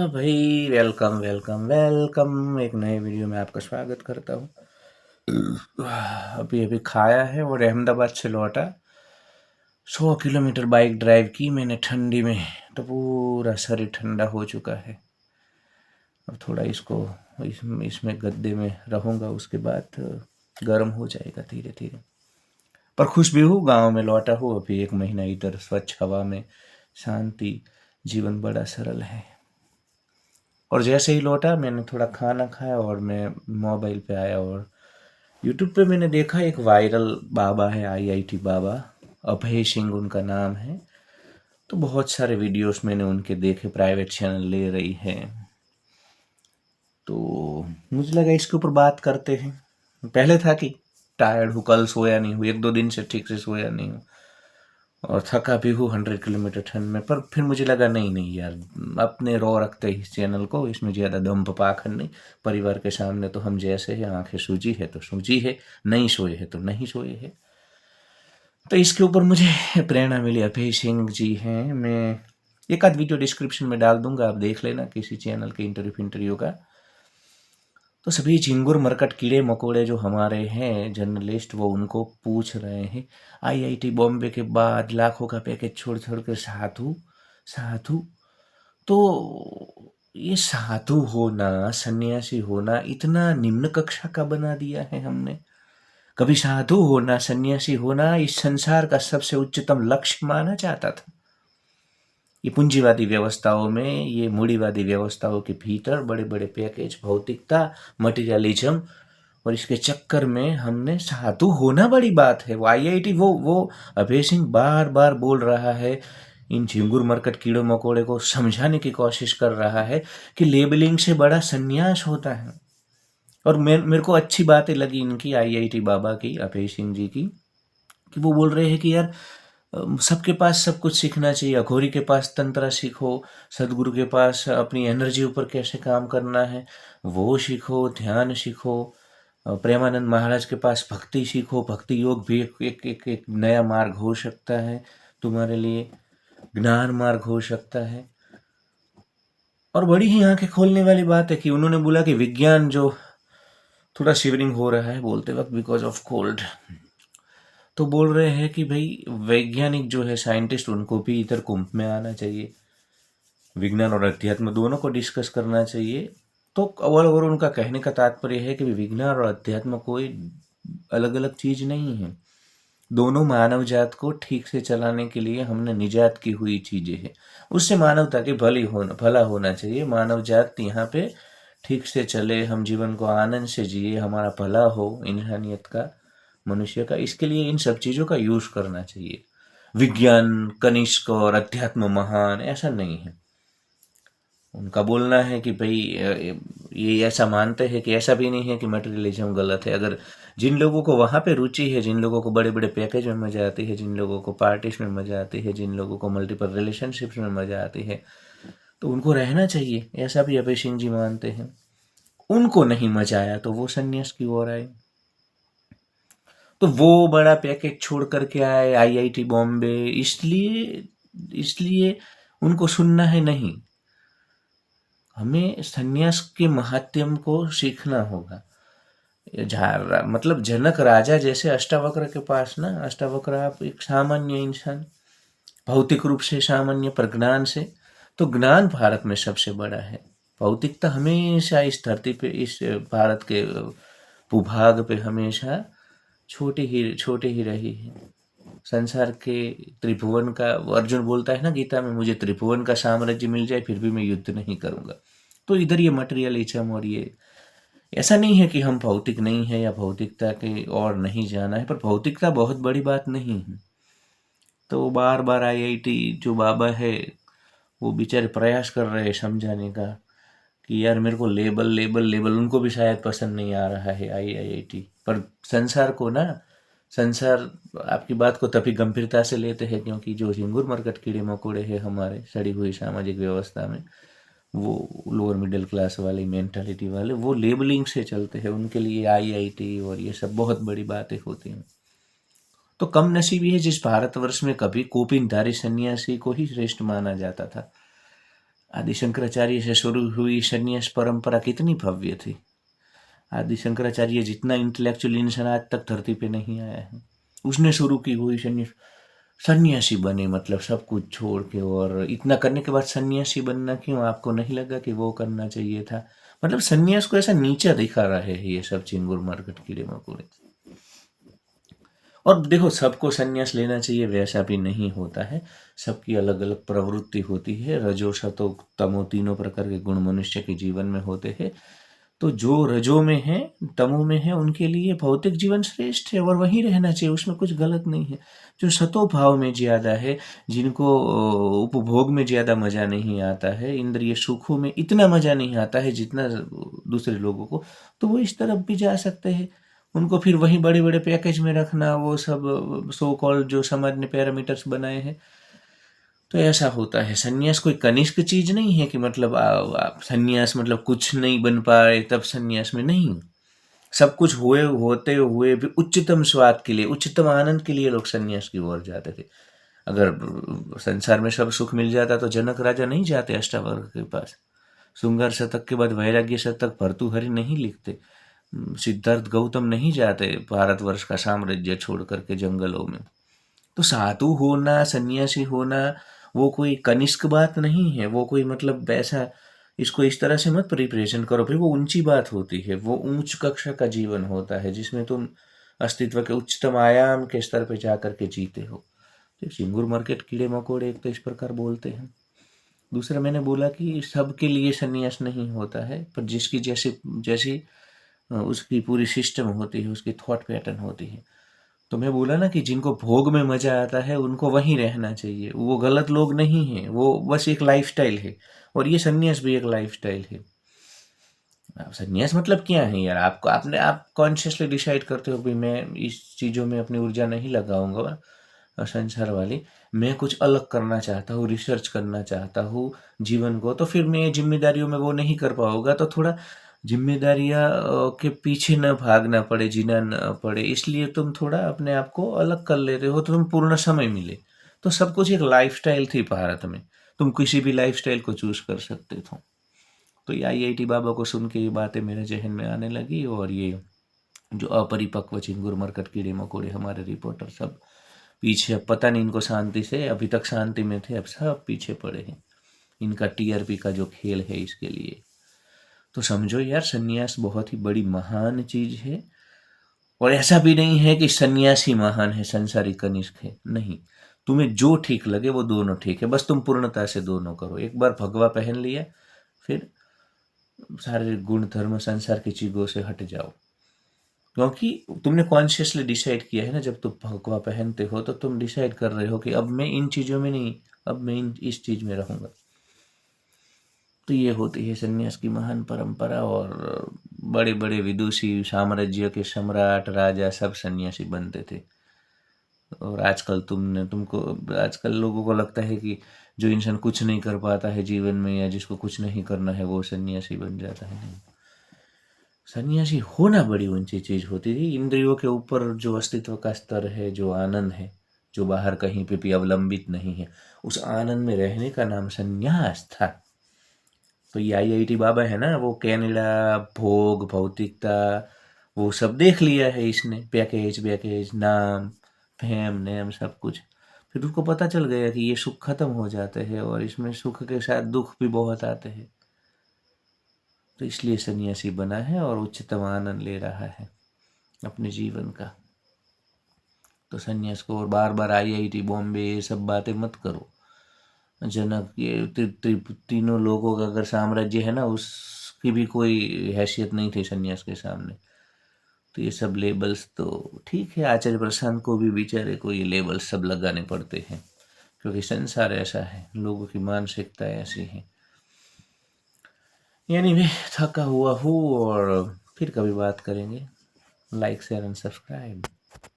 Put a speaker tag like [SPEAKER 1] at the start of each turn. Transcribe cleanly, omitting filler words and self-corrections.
[SPEAKER 1] हाँ भाई, welcome welcome welcome. एक नए वीडियो में आपका स्वागत करता हूँ। अभी अभी खाया है और अहमदाबाद से लौटा। 100 किलोमीटर बाइक ड्राइव की मैंने ठंडी में, तो पूरा शरीर ठंडा हो चुका है। अब थोड़ा इसमें गद्दे में रहूँगा, उसके बाद गर्म हो जाएगा धीरे धीरे। पर खुश भी हूँ, गांव में लौटा हूँ। अभी 1 महीना इधर स्वच्छ हवा में, शांति, जीवन बड़ा सरल है। और जैसे ही लौटा मैंने थोड़ा खाना खाया और मैं मोबाइल पे आया और यूट्यूब पे मैंने देखा एक वायरल बाबा है, आईआईटी बाबा, अभय सिंह उनका नाम है। तो बहुत सारे वीडियोस मैंने उनके देखे, प्राइवेट चैनल ले रही है। तो मुझे लगा इसके ऊपर बात करते हैं। पहले था कि टायर्ड हूँ, कल सोया नहीं हूँ, 1-2 दिन से ठीक से सोया नहीं हूँ और थका भी हूँ 100 किलोमीटर ठंड में। पर फिर मुझे लगा नहीं नहीं यार, अपने रो रखते हैं इस चैनल को, इसमें ज़्यादा दम्भ पाखंड नहीं। परिवार के सामने तो हम जैसे हैं, आंखें सूजी है तो सूजी है, नहीं सोए है तो नहीं सोए है। तो इसके ऊपर मुझे प्रेरणा मिली, अभय सिंह जी हैं। मैं एक आध वीडियो डिस्क्रिप्शन में डाल दूंगा, आप देख लेना किसी चैनल के इंटरव्यू का। तो सभी झिंगुर मरकट कीड़े मकोड़े जो हमारे हैं जर्नलिस्ट, वो उनको पूछ रहे हैं, आईआईटी बॉम्बे के बाद लाखों का पैकेज छोड़ छोड़ कर साधु साधु। तो ये साधु होना, सन्यासी होना इतना निम्न कक्षा का बना दिया है हमने। कभी साधु होना, सन्यासी होना इस संसार का सबसे उच्चतम लक्ष्य माना जाता था। ये पूंजीवादी व्यवस्थाओं में, ये मूढ़ीवादी व्यवस्थाओं के भीतर बड़े बड़े पैकेज, भौतिकता, मटेरियलिज्म, और इसके चक्कर में हमने साधु होना बड़ी बात है। वो आईआईटी, वो अभय सिंह बार बार बोल रहा है, इन झिंगुर मरकट कीड़े मकोड़े को समझाने की कोशिश कर रहा है कि लेबलिंग से बड़ा संन्यास होता है। और मेरे को अच्छी बातें लगी इनकी, आईआईटी बाबा की, अभय सिंह जी की, कि वो बोल रहे हैं कि यार सबके पास सब कुछ सीखना चाहिए। अघोरी के पास तंत्र सीखो, सदगुरु के पास अपनी एनर्जी ऊपर कैसे काम करना है वो सीखो, ध्यान सीखो। प्रेमानंद महाराज के पास भक्ति सीखो, भक्ति योग भी एक नया मार्ग हो सकता है तुम्हारे लिए, ज्ञान मार्ग हो सकता है। और बड़ी ही आंखें खोलने वाली बात है कि उन्होंने बोला कि विज्ञान जो थोड़ा शिवरिंग हो रहा है बोलते वक्त बिकॉज ऑफ कोल्ड, तो बोल रहे हैं कि भाई वैज्ञानिक जो है, साइंटिस्ट, उनको भी इधर कुंभ में आना चाहिए, विज्ञान और अध्यात्म दोनों को डिस्कस करना चाहिए। तो और उनका कहने का तात्पर्य है कि विज्ञान और अध्यात्म कोई अलग अलग चीज नहीं है, दोनों मानव जात को ठीक से चलाने के लिए हमने निजात की हुई चीजें हैं। उससे मानवता की भला होना चाहिए। मानव जात यहाँ पे ठीक से चले, हम जीवन को आनंद से जिए, हमारा भला हो, इंसानियत का, मनुष्य का, इसके लिए इन सब चीजों का यूज करना चाहिए। विज्ञान कनिष्क और अध्यात्म महान, ऐसा नहीं है। उनका बोलना है कि भाई ये ऐसा मानते हैं कि ऐसा भी नहीं है कि मटेरियलिज्म गलत है। अगर जिन लोगों को वहाँ पे रुचि है, जिन लोगों को बड़े बड़े पैकेज में मजा आती है, जिन लोगों को पार्टीज में मजा आती है, जिन लोगों को मल्टीपल रिलेशनशिप्स में मजा आती है, तो उनको रहना चाहिए, ऐसा भी अभय सिंह जी मानते हैं। उनको नहीं मजा आया तो वो संन्यास की ओर आए। तो वो बड़ा पैकेज छोड़ करके आए आईआईटी बॉम्बे, इसलिए इसलिए उनको सुनना है नहीं। हमें सन्यास के महात्म को सीखना होगा। मतलब जनक राजा जैसे अष्टावक्र के पास ना, अष्टावक्र आप एक सामान्य इंसान, भौतिक रूप से सामान्य, पर ज्ञान से, तो ज्ञान भारत में सबसे बड़ा है। भौतिकता हमेशा इस धरती पे, इस भारत के भूभाग पे हमेशा छोटी ही रही है। संसार के त्रिभुवन का, अर्जुन बोलता है ना गीता में, मुझे त्रिभुवन का साम्राज्य मिल जाए फिर भी मैं युद्ध नहीं करूंगा। तो इधर ये मटेरियलिज्म, और ये ऐसा नहीं है कि हम भौतिक नहीं है या भौतिकता के और नहीं जाना है, पर भौतिकता बहुत बड़ी बात नहीं है। तो बार बार आईआईटी जो बाबा है वो बेचारे प्रयास कर रहे हैं समझाने का कि यार मेरे को लेबल लेबल लेबल, उनको भी शायद पसंद नहीं आ रहा है आईआईटी। पर संसार को ना, संसार आपकी बात को तभी गंभीरता से लेते हैं क्योंकि जो झिंगुर मरकट कीड़े मकोड़े हैं हमारे सड़ी हुई सामाजिक व्यवस्था में, वो लोअर मिडिल क्लास वाली मेंटालिटी वाले, वो लेबलिंग से चलते हैं। उनके लिए आईआईटी और ये सब बहुत बड़ी बातें होती हैं। तो कम नसीबी है जिस भारतवर्ष में कभी कोपिनधारी सन्यासी को ही श्रेष्ठ माना जाता था। आदि शंकराचार्य से शुरू हुई संन्यास परंपरा कितनी भव्य थी। आदि शंकराचार्य जितना इंटेलेक्चुअल इंसान आज तक धरती पे नहीं आया है, उसने शुरू की हुई संन्यास। सन्यासी बने मतलब सब कुछ छोड़ के, और इतना करने के बाद सन्यासी बनना क्यों? आपको नहीं लगा कि वो करना चाहिए था? मतलब सन्यास को ऐसा नीचा दिखा रहे हैं ये सब चिंगुर मरकट कीड़े मकोड़े। और देखो, सबको सन्यास लेना चाहिए वैसा भी नहीं होता है। सबकी अलग अलग प्रवृत्ति होती है। रजो सतो तमो तीनों प्रकार के गुण मनुष्य के जीवन में होते हैं। तो जो रजो में है, तमो में है, उनके लिए भौतिक जीवन श्रेष्ठ है और वहीं रहना चाहिए, उसमें कुछ गलत नहीं है। जो सतो भाव में ज्यादा है, जिनको उपभोग में ज्यादा मजा नहीं आता है, इंद्रिय सुखों में इतना मजा नहीं आता है जितना दूसरे लोगों को, तो वो इस तरफ भी जा सकते हैं। उनको फिर वही बड़े बड़े पैकेज में रखना, वो सब सो कॉल्ड जो समाज ने पैरामीटर्स बनाए हैं, तो ऐसा होता है। सन्यास कोई कनिष्क चीज नहीं है कि मतलब सन्यास मतलब कुछ नहीं बन पाए तब सन्यास में नहीं। सब कुछ हुए होते हुए भी उच्चतम स्वाद के लिए, उच्चतम आनंद के लिए लोग सन्यास की ओर जाते थे। अगर संसार में सब सुख मिल जाता तो जनक राजा नहीं जाते अष्टावक्र के पास। श्रृंगार शतक के बाद वैराग्य शतक भर्तृहरि नहीं लिखते। सिद्धार्थ गौतम नहीं जाते भारतवर्ष का साम्राज्य छोड़ करके जंगलों में। तो साधु होना, सन्यासी होना, वो कोई कनिष्क बात नहीं है। वो कोई मतलब ऐसा, इसको इस तरह से मत रिप्रेजेंट करो भाई, वो ऊंची बात होती है। वो उच्च कक्षा का जीवन होता है जिसमें तुम अस्तित्व के उच्चतम आयाम के स्तर पे जाकर के जीते हो। तो चिंगुर मार्केट कीड़े मकोड़े एक तो इस प्रकार बोलते हैं। दूसरा, मैंने बोला कि सबके लिए सन्यास नहीं होता है, पर जिसकी जैसी जैसी उसकी पूरी सिस्टम होती है, उसकी थॉट पैटर्न होती है। तो मैं बोला ना कि जिनको भोग में मजा आता है उनको वहीं रहना चाहिए। वो गलत लोग नहीं है, वो बस एक लाइफस्टाइल है। और ये सन्यास भी एक लाइफस्टाइल है। अब सन्यास मतलब क्या है यार? आपको आपने आप कॉन्शियसली डिसाइड करते हो कि मैं इस चीज़ों में अपनी ऊर्जा नहीं लगाऊंगा संसार वाली, मैं कुछ अलग करना चाहता हूँ, रिसर्च करना चाहता हूँ जीवन को, तो फिर मैं जिम्मेदारियों में वो नहीं कर पाऊंगा। तो थोड़ा जिम्मेदारियां के पीछे न भागना पड़े, जीना न पड़े, इसलिए तुम थोड़ा अपने आप को अलग कर लेते हो, तो तुम पूर्ण समय मिले। तो सब कुछ एक लाइफस्टाइल थी भारत में। तुम किसी भी लाइफस्टाइल को चूज कर सकते थे। तो ये आईआईटी बाबा को सुन के ये बातें मेरे जहन में आने लगी। और ये जो अपरिपक्व चिंगुर मरकट कीड़े मकोड़े हमारे रिपोर्टर सब पीछे, अब पता नहीं इनको शांति से, अभी तक शांति में थे, अब सब पीछे पड़े हैं। इनका टीआरपी का जो खेल है इसके लिए। तो समझो यार, सन्यास बहुत ही बड़ी महान चीज है। और ऐसा भी नहीं है कि सन्यास ही महान है, संसारी कनिष्क है, नहीं। तुम्हें जो ठीक लगे वो दोनों ठीक है, बस तुम पूर्णता से दोनों करो। एक बार भगवा पहन लिया, फिर सारे गुण धर्म संसार की चीजों से हट जाओ। क्योंकि तुमने कॉन्शियसली डिसाइड किया है ना, जब तुम भगवा पहनते हो तो तुम डिसाइड कर रहे हो कि अब मैं इन चीजों में नहीं, अब मैं इस चीज में रहूंगा। तो ये होती है संन्यास की महान परंपरा। और बड़े बड़े विदुषी, साम्राज्य के सम्राट, राजा सब सन्यासी बनते थे। और आजकल तुमको आजकल लोगों को लगता है कि जो इंसान कुछ नहीं कर पाता है जीवन में, या जिसको कुछ नहीं करना है, वो सन्यासी बन जाता है। नहीं, सन्यासी होना बड़ी ऊंची चीज होती थी। इंद्रियों के ऊपर जो अस्तित्व का स्तर है, जो आनंद है, जो बाहर कहीं पे भी अवलंबित नहीं है, उस आनंद में रहने का नाम सन्यास था। तो ये आईआईटी बाबा है ना, वो कैनेडा, भोग, भौतिकता, वो सब देख लिया है इसने। पैकेज वैकेज, नाम, फेम नेम, सब कुछ। फिर उसको पता चल गया कि ये सुख खत्म हो जाते हैं और इसमें सुख के साथ दुख भी बहुत आते हैं। तो इसलिए सन्यासी बना है और उच्चतम आनंद ले रहा है अपने जीवन का। तो सन्यास को और बार बार आईआईटी बॉम्बे ये सब बातें मत करो। जनक, ये तीनों लोगों का अगर साम्राज्य है ना, उसकी भी कोई हैसियत नहीं थी सन्यास के सामने। तो ये सब लेबल्स तो ठीक है, आचार्य प्रशांत को भी बेचारे को ये लेबल्स सब लगाने पड़ते हैं, क्योंकि संसार ऐसा है, लोगों की मानसिकता ऐसी है। यानी मैं थका हुआ हूँ, और फिर कभी बात करेंगे। Like share and subscribe.